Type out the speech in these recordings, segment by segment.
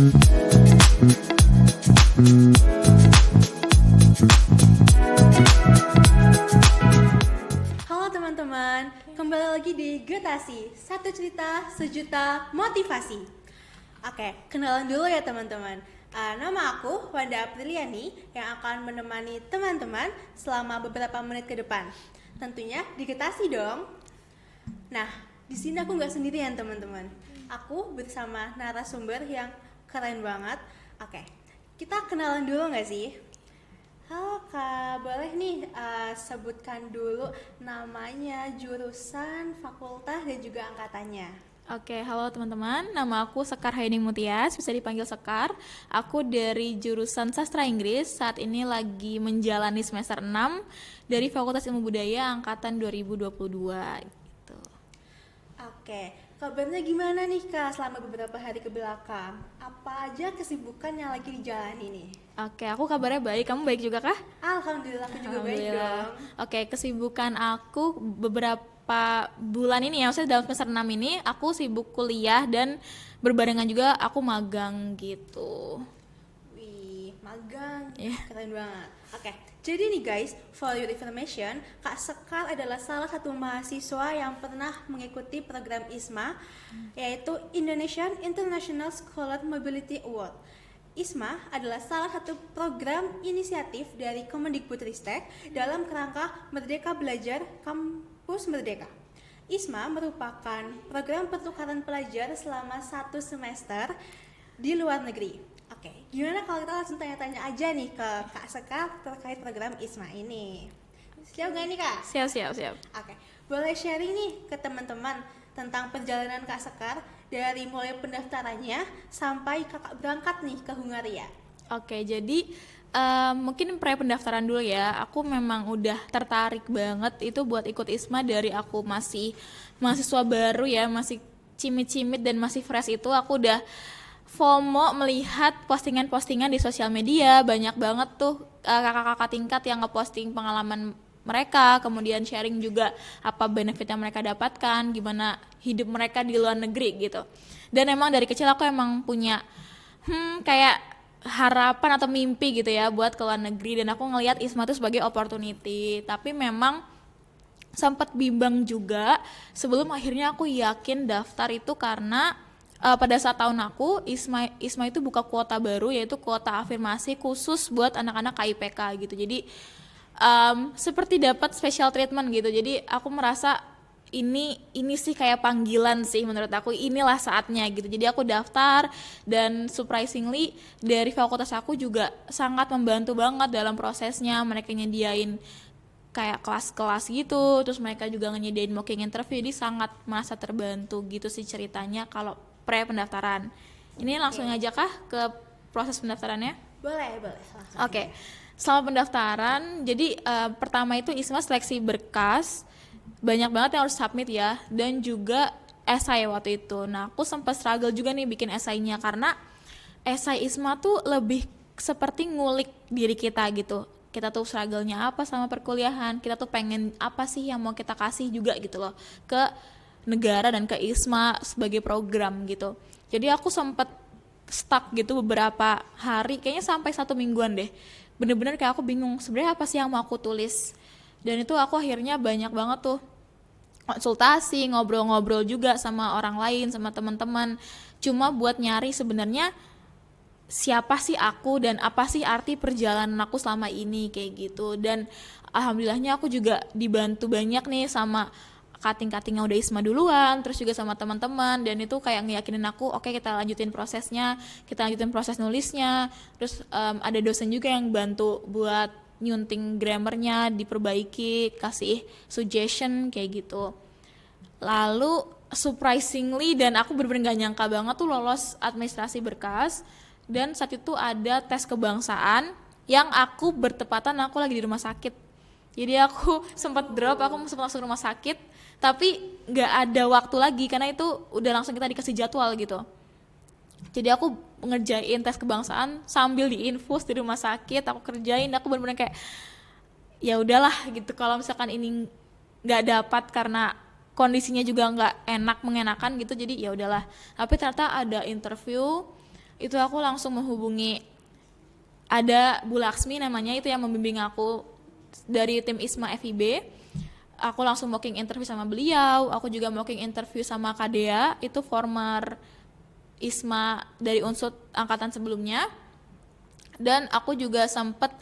Halo teman-teman, kembali lagi di Getasi, satu cerita sejuta motivasi. Oke, kenalan dulu ya teman-teman. Nama aku Wanda Apriliani yang akan menemani teman-teman selama beberapa menit ke depan. Tentunya di Getasi dong. Nah, di sini aku nggak sendirian teman-teman. Aku bersama narasumber yang keren banget. Oke, kita kenalan dulu nggak sih? Halo Kak, boleh nih sebutkan dulu namanya, jurusan, fakultas, dan juga angkatannya. Oke, halo teman-teman. Nama aku Sekar Haini Mutias, bisa dipanggil Sekar. Aku dari jurusan Sastra Inggris, saat ini lagi menjalani semester 6 dari Fakultas Ilmu Budaya angkatan 2022 gitu. Oke, kabarnya gimana nih Kak selama beberapa hari ke belakang? Apa aja kesibukan yang lagi dijalani nih? Oke, aku kabarnya baik. Kamu baik juga kah? Alhamdulillah aku juga baik dong. Oke, kesibukan aku beberapa bulan ini ya, maksudnya dalam semester 6 ini aku sibuk kuliah dan berbarengan juga aku magang gitu. Wih, magang, Iya. keren banget. Oke, jadi nih guys, for your information, Kak Sekar adalah salah satu mahasiswa yang pernah mengikuti program ISMA, yaitu Indonesian International Scholar Mobility Award. ISMA adalah salah satu program inisiatif dari Kemendikbudristek dalam kerangka Merdeka Belajar Kampus Merdeka. ISMA merupakan program pertukaran pelajar selama 1 semester di luar negeri. Oke, gimana kalau kita langsung tanya-tanya aja nih ke Kak Sekar terkait program ISMA ini? Siap nggak nih Kak? Siap. Oke, boleh sharing nih ke teman-teman tentang perjalanan Kak Sekar dari mulai pendaftarannya sampai kakak berangkat nih ke Hungaria. Oke, jadi mungkin pre-pendaftaran dulu ya. Aku memang udah tertarik banget itu buat ikut ISMA dari aku masih mahasiswa baru ya, masih cimit-cimit dan masih fresh itu aku udah FOMO melihat postingan-postingan di sosial media. Banyak banget tuh kakak-kakak tingkat yang ngeposting pengalaman mereka, kemudian sharing juga apa benefit yang mereka dapatkan, gimana hidup mereka di luar negeri gitu. Dan emang dari kecil aku emang punya kayak harapan atau mimpi gitu ya buat ke luar negeri, dan aku ngelihat ISMA itu sebagai opportunity. Tapi memang sempat bimbang juga sebelum akhirnya aku yakin daftar itu karena pada saat tahun aku ISMA itu buka kuota baru, yaitu kuota afirmasi khusus buat anak-anak KIPK gitu. Jadi seperti dapat special treatment gitu. Jadi aku merasa ini sih kayak panggilan sih menurut aku, inilah saatnya gitu. Jadi aku daftar dan surprisingly dari fakultas aku juga sangat membantu banget dalam prosesnya. Mereka nyediain kayak kelas-kelas gitu, terus mereka juga nyediain mocking interview, jadi sangat merasa terbantu gitu sih ceritanya kalau pre-pendaftaran. Ini langsung aja kah ke proses pendaftarannya? Boleh langsung. Oke. Selama pendaftaran, jadi pertama itu ISMA seleksi berkas, banyak banget yang harus submit ya, dan juga esai waktu itu. Nah, aku sempat struggle juga nih bikin esainya karena esai ISMA tuh lebih seperti ngulik diri kita gitu. Kita tuh struggle-nya apa sama perkuliahan, kita tuh pengen apa sih yang mau kita kasih juga gitu loh ke negara dan ke ISMA sebagai program gitu. Jadi aku sempat stuck gitu beberapa hari, kayaknya sampai 1 mingguan deh. Bener-bener kayak aku bingung sebenarnya apa sih yang mau aku tulis. Dan itu aku akhirnya banyak banget tuh konsultasi, ngobrol-ngobrol juga sama orang lain, sama teman-teman, cuma buat nyari sebenarnya siapa sih aku dan apa sih arti perjalanan aku selama ini kayak gitu. Dan alhamdulillahnya aku juga dibantu banyak nih sama kating-kating yang udah ISMA duluan, terus juga sama teman-teman, dan itu kayak ngeyakinin aku oke, kita lanjutin prosesnya, kita lanjutin proses nulisnya. Terus ada dosen juga yang bantu buat nyunting grammarnya, diperbaiki, kasih suggestion kayak gitu. Lalu surprisingly, dan aku bener-bener gak nyangka banget tuh lolos administrasi berkas. Dan saat itu ada tes kebangsaan yang aku bertepatan aku lagi di rumah sakit. Jadi aku sempat drop, aku sempat langsung rumah sakit, tapi nggak ada waktu lagi karena itu udah langsung kita dikasih jadwal gitu. Jadi aku ngerjain tes kebangsaan sambil diinfus di rumah sakit, aku kerjain, aku benar-benar kayak ya udahlah gitu, kalau misalkan ini nggak dapat karena kondisinya juga nggak enak mengenakan gitu, jadi ya udahlah. Tapi ternyata ada interview itu aku langsung menghubungi, ada Bu Laksmi namanya, itu yang membimbing aku dari tim ISMA FIB. Aku langsung walking interview sama beliau, aku juga walking interview sama Kadea, itu former ISMA dari Unsud angkatan sebelumnya. Dan aku juga sempet,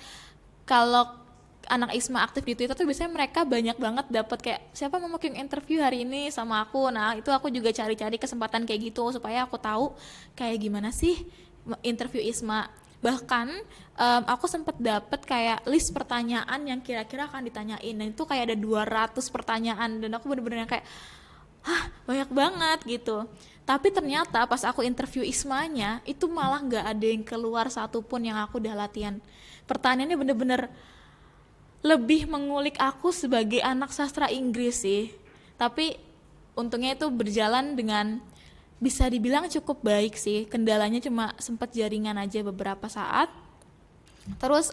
kalau anak ISMA aktif di Twitter tuh biasanya mereka banyak banget dapat kayak siapa mau walking interview hari ini sama aku. Nah itu aku juga cari-cari kesempatan kayak gitu supaya aku tahu kayak gimana sih interview ISMA. Bahkan aku sempet dapet kayak list pertanyaan yang kira-kira akan ditanyain, dan itu kayak ada 200 pertanyaan, dan aku bener-bener kayak hah banyak banget gitu. Tapi ternyata pas aku interview ISMA-nya itu malah nggak ada yang keluar satupun yang aku udah latihan. Pertanyaannya bener-bener lebih mengulik aku sebagai anak sastra Inggris sih. Tapi untungnya itu berjalan dengan bisa dibilang cukup baik sih. Kendalanya cuma sempat jaringan aja beberapa saat. Terus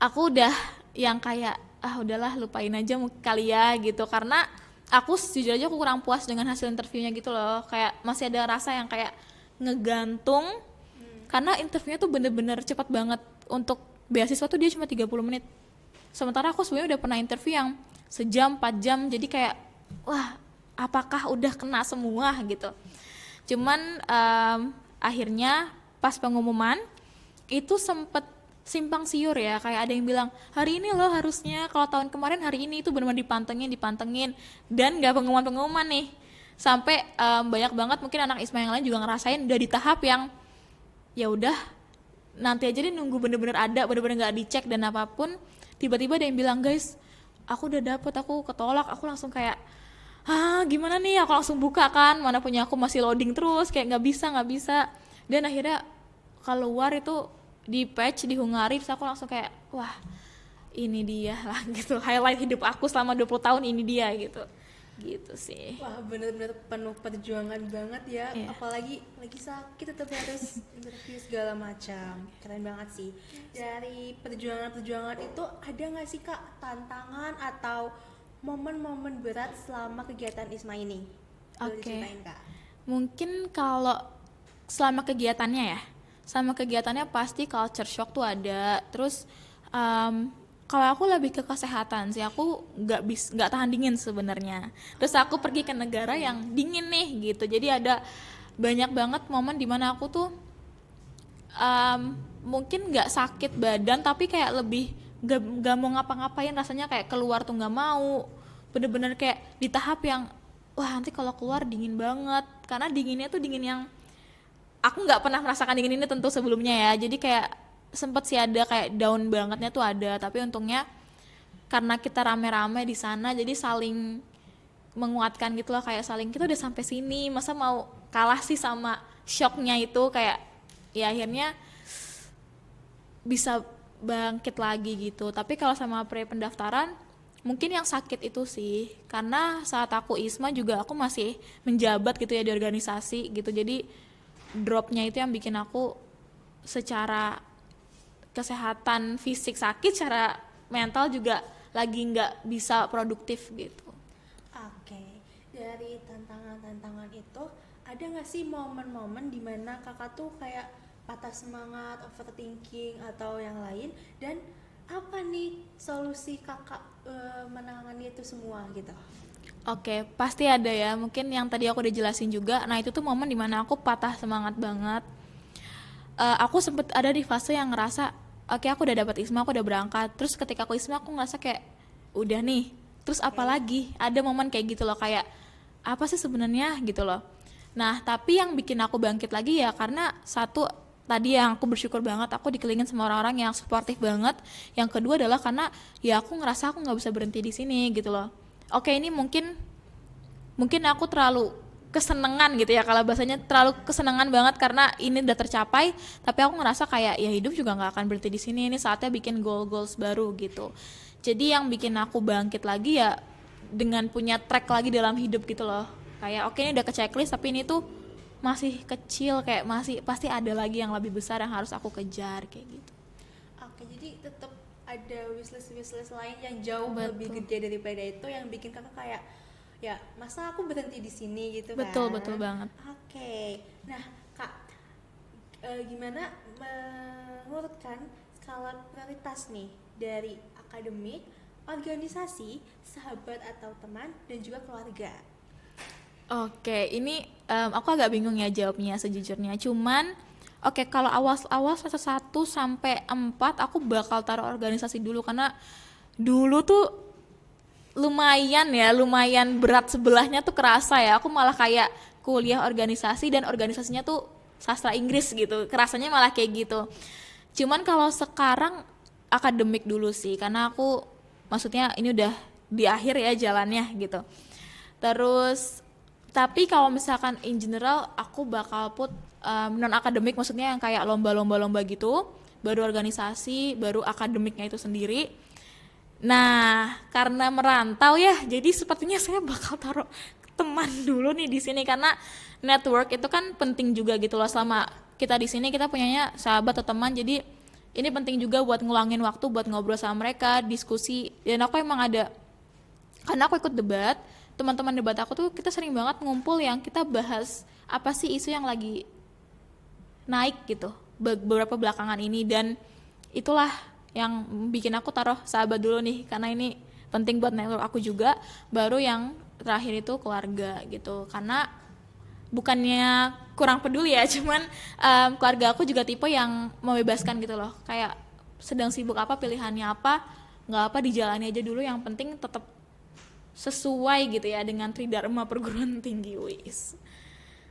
aku udah yang kayak udahlah lupain aja kali ya gitu, karena aku jujur aja aku kurang puas dengan hasil interviewnya gitu loh. Kayak masih ada rasa yang kayak ngegantung, karena interviewnya tuh bener-bener cepat banget. Untuk beasiswa tuh dia cuma 30 menit. Sementara aku sebenarnya udah pernah interview yang sejam, 4 jam, jadi kayak wah apakah udah kena semua gitu. Cuman akhirnya pas pengumuman itu sempet simpang siur ya, kayak ada yang bilang hari ini loh harusnya, kalau tahun kemarin hari ini, itu benar-benar dipantengin dan nggak pengumuman nih. Sampai banyak banget mungkin anak ISMA yang lain juga ngerasain udah di tahap yang ya udah nanti aja deh, nunggu bener-bener ada, bener-bener nggak dicek dan apapun. Tiba-tiba ada yang bilang guys aku udah dapet, aku ketolak. Aku langsung kayak gimana nih, aku langsung buka kan, mana punya aku masih loading terus, kayak nggak bisa. Dan akhirnya keluar itu di patch di Hungary, terus aku langsung kayak wah ini dia lah gitu, highlight hidup aku selama 20 tahun ini dia gitu sih. Wah, bener-bener penuh perjuangan banget ya. Iya. Apalagi lagi sakit tetap harus interview segala macam. Keren banget sih. Dari perjuangan-perjuangan itu ada nggak sih Kak tantangan atau momen-momen berat selama kegiatan ISMA ini? Boleh Oke. diceritain, Kak? Mungkin kalau selama kegiatannya pasti culture shock tuh ada. Terus kalau aku lebih ke kesehatan sih, aku nggak tahan dingin sebenarnya. Terus aku pergi ke negara yang dingin nih gitu, jadi ada banyak banget momen dimana aku tuh mungkin nggak sakit badan, tapi kayak lebih nggak mau ngapa-ngapain, rasanya kayak keluar tuh nggak mau, bener-bener kayak di tahap yang wah nanti kalau keluar dingin banget, karena dinginnya tuh dingin yang aku nggak pernah merasakan dingin ini tentu sebelumnya ya. Jadi kayak sempet sih ada kayak down bangetnya tuh ada, tapi untungnya karena kita rame-rame di sana jadi saling menguatkan gitu loh, kayak saling kita udah sampai sini masa mau kalah sih sama shocknya itu, kayak ya akhirnya bisa bangkit lagi gitu. Tapi kalau sama pre-pendaftaran mungkin yang sakit itu sih, karena saat aku ISMA juga aku masih menjabat gitu ya di organisasi gitu, jadi dropnya itu yang bikin aku secara kesehatan fisik sakit, secara mental juga lagi nggak bisa produktif gitu. Oke, dari tantangan-tantangan itu ada nggak sih momen-momen dimana kakak tuh kayak patah semangat, overthinking atau yang lain, dan apa nih solusi kakak menangani itu semua gitu? Oke, pasti ada ya. Mungkin yang tadi aku udah jelasin juga. Nah itu tuh momen dimana aku patah semangat banget. Aku sempet ada di fase yang ngerasa oke, aku udah dapat ISMA, aku udah berangkat. Terus ketika aku ISMA aku ngerasa kayak udah nih, terus apa lagi? Ada momen kayak gitu loh, kayak apa sih sebenarnya gitu loh. Nah tapi yang bikin aku bangkit lagi ya karena satu, tadi yang aku bersyukur banget aku dikelilingin sama orang-orang yang suportif banget. Yang kedua adalah karena ya aku ngerasa aku nggak bisa berhenti di sini gitu loh. Oke, ini mungkin aku terlalu kesenangan gitu ya, kalau bahasanya terlalu kesenangan banget karena ini udah tercapai, tapi aku ngerasa kayak ya hidup juga nggak akan berhenti di sini, ini saatnya bikin goals baru gitu. Jadi yang bikin aku bangkit lagi ya dengan punya track lagi dalam hidup gitu loh, kayak oke ini udah ke checklist tapi ini tuh masih kecil, kayak masih pasti ada lagi yang lebih besar yang harus aku kejar kayak gitu. Oke, jadi tetap ada wishlist lain yang jauh Betul. lebih gede daripada itu yang bikin kakak kayak ya masa aku berhenti di sini gitu kan? Betul banget. Oke, nah Kak, gimana mengurutkan skala prioritas nih dari akademik, organisasi, sahabat atau teman, dan juga keluarga. Oke, ini aku agak bingung ya jawabnya sejujurnya. Cuman, oke, kalau awal-awal semester 1 sampai 4 aku bakal taruh organisasi dulu karena dulu tuh lumayan berat sebelahnya tuh kerasa ya. Aku malah kayak kuliah organisasi dan organisasinya tuh sastra Inggris gitu. Kerasanya malah kayak gitu. Cuman kalau sekarang akademik dulu sih karena aku maksudnya ini udah di akhir ya jalannya gitu. Terus tapi kalau misalkan in general aku bakal put non akademik, maksudnya yang kayak lomba-lomba gitu, baru organisasi, baru akademiknya itu sendiri. Nah, karena merantau ya, jadi sepertinya saya bakal taruh teman dulu nih di sini karena network itu kan penting juga gitu loh. Selama kita di sini kita punyanya sahabat atau teman, jadi ini penting juga buat ngulangin waktu buat ngobrol sama mereka, diskusi. Dan aku emang ada, karena aku ikut debat, teman-teman debat aku tuh kita sering banget ngumpul yang kita bahas apa sih isu yang lagi naik gitu beberapa belakangan ini, dan itulah yang bikin aku taruh sahabat dulu nih karena ini penting buat network aku juga. Baru yang terakhir itu keluarga gitu, karena bukannya kurang peduli ya, cuman keluarga aku juga tipe yang membebaskan gitu loh, kayak sedang sibuk apa, pilihannya apa, nggak apa dijalani aja dulu, yang penting tetap sesuai gitu ya dengan tridharma perguruan tinggi WIS.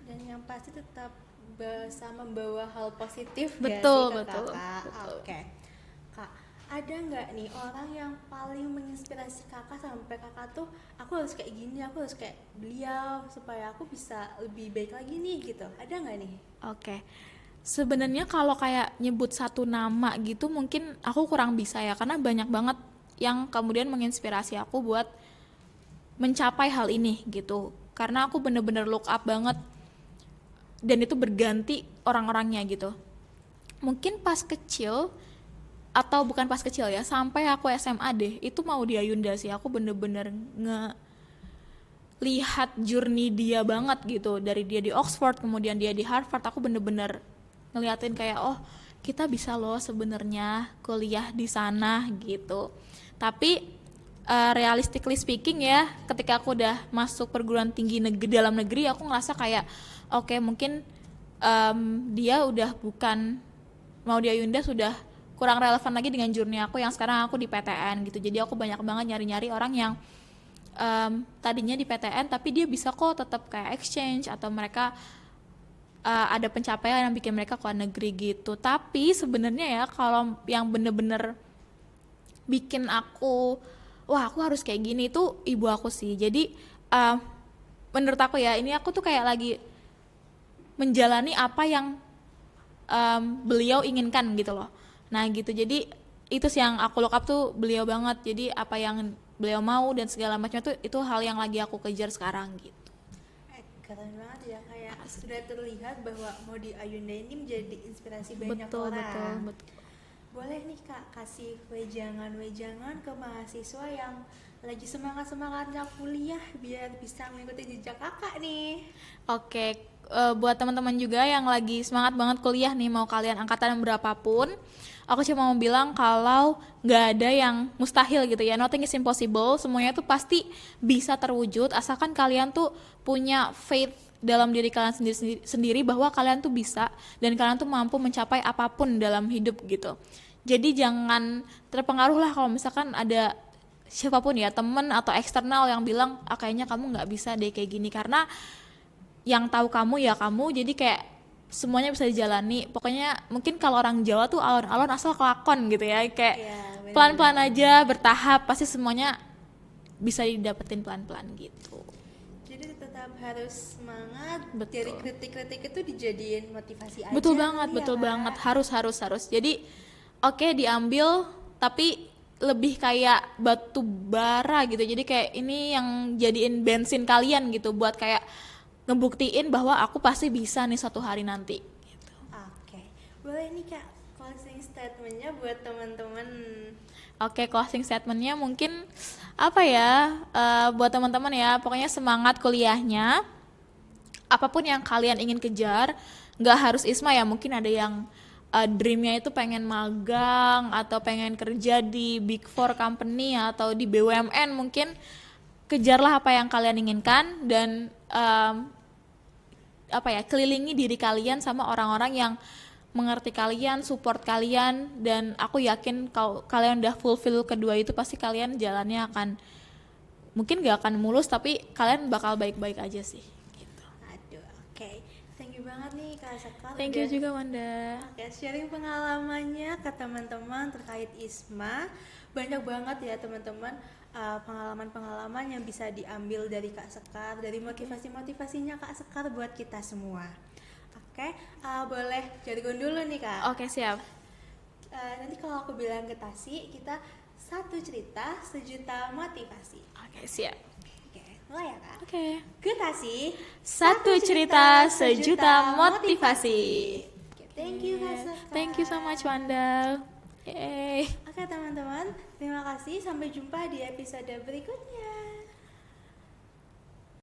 Dan yang pasti tetap bisa membawa hal positif Betul, gak sih ke betul, kakak? betul. Oke. Kak, ada nggak nih orang yang paling menginspirasi kakak sampai kakak tuh aku harus kayak gini, aku harus kayak beliau supaya aku bisa lebih baik lagi nih gitu? Ada nggak nih? Oke. Sebenarnya kalau kayak nyebut satu nama gitu mungkin aku kurang bisa ya, karena banyak banget yang kemudian menginspirasi aku buat mencapai hal ini gitu. Karena aku bener-bener look up banget, dan itu berganti orang-orangnya gitu. Mungkin pas kecil, atau bukan pas kecil ya, sampai aku SMA deh, itu mau dia Yunda sih. Aku bener-bener lihat journey dia banget gitu, dari dia di Oxford kemudian dia di Harvard. Aku bener-bener ngeliatin kayak oh kita bisa loh sebenarnya kuliah di sana gitu. Tapi realistically speaking ya, ketika aku udah masuk perguruan tinggi dalam negeri, aku ngerasa kayak oke, mungkin dia udah bukan, mau dia Yunda sudah kurang relevan lagi dengan journey aku yang sekarang aku di PTN gitu. Jadi aku banyak banget nyari-nyari orang yang tadinya di PTN tapi dia bisa kok tetap kayak exchange, atau mereka ada pencapaian yang bikin mereka ke luar negeri gitu. Tapi sebenarnya ya kalau yang bener-bener bikin aku wah aku harus kayak gini itu ibu aku sih. Jadi menurut aku ya, ini aku tuh kayak lagi menjalani apa yang beliau inginkan gitu loh. Nah gitu, jadi itu sih yang aku look up tuh beliau banget. Jadi apa yang beliau mau dan segala macam itu hal yang lagi aku kejar sekarang gitu. Keren banget ya, kayak sudah terlihat bahwa Maudy Ayunda ini menjadi inspirasi banyak orang. Betul. Boleh nih Kak kasih wejangan ke mahasiswa yang lagi semangatnya kuliah biar bisa mengikuti jejak kakak nih. Oke, buat teman-teman juga yang lagi semangat banget kuliah nih, mau kalian angkatan berapapun, aku cuma mau bilang kalau nggak ada yang mustahil gitu ya, nothing is impossible, semuanya tuh pasti bisa terwujud asalkan kalian tuh punya faith dalam diri kalian sendiri bahwa kalian tuh bisa dan kalian tuh mampu mencapai apapun dalam hidup gitu. Jadi jangan terpengaruh lah kalau misalkan ada siapapun ya, temen atau eksternal yang bilang kayaknya kamu nggak bisa deh kayak gini, karena yang tahu kamu ya kamu. Jadi kayak semuanya bisa dijalani. Pokoknya mungkin kalau orang Jawa tuh alon-alon asal kelakon gitu ya, kayak pelan-pelan aja, bertahap, pasti semuanya bisa didapetin pelan-pelan gitu. Jadi tetap harus semangat. Betul. Dari kritik-kritik itu dijadiin motivasi aja. Betul banget, harus. Jadi oke, diambil, tapi lebih kayak batu bara gitu. Jadi kayak ini yang jadiin bensin kalian gitu, buat kayak ngebuktiin bahwa aku pasti bisa nih suatu hari nanti gitu. Oke. Boleh nih Kak closing statementnya buat teman-teman. Oke, closing statementnya mungkin apa ya, buat teman-teman ya, pokoknya semangat kuliahnya, apapun yang kalian ingin kejar, nggak harus ISMA ya, mungkin ada yang dreamnya itu pengen magang atau pengen kerja di Big Four company atau di BUMN, mungkin kejarlah apa yang kalian inginkan dan kelilingi diri kalian sama orang-orang yang mengerti kalian, support kalian, dan aku yakin kalau kalian udah fulfill kedua itu pasti kalian jalannya akan mungkin gak akan mulus tapi kalian bakal baik-baik aja sih gitu. Aduh, oke. Thank you banget nih Kak Sekar. Thank you juga Wanda. Oke, sharing pengalamannya ke teman-teman terkait ISMA. Banyak banget ya teman-teman pengalaman-pengalaman yang bisa diambil dari Kak Sekar, dari motivasi-motivasinya Kak Sekar buat kita semua. Oke, boleh jargon dulu nih Kak. Oke, siap. Nanti kalau aku bilang getasi, kita satu cerita sejuta motivasi. Oke, siap. Oke, mulai ya Kak. Oke. Getasi, Satu cerita sejuta motivasi. Oke, thank you Kak Sekar. Thank you so much Wanda. Yay. Oke teman-teman, terima kasih. Sampai jumpa di episode berikutnya.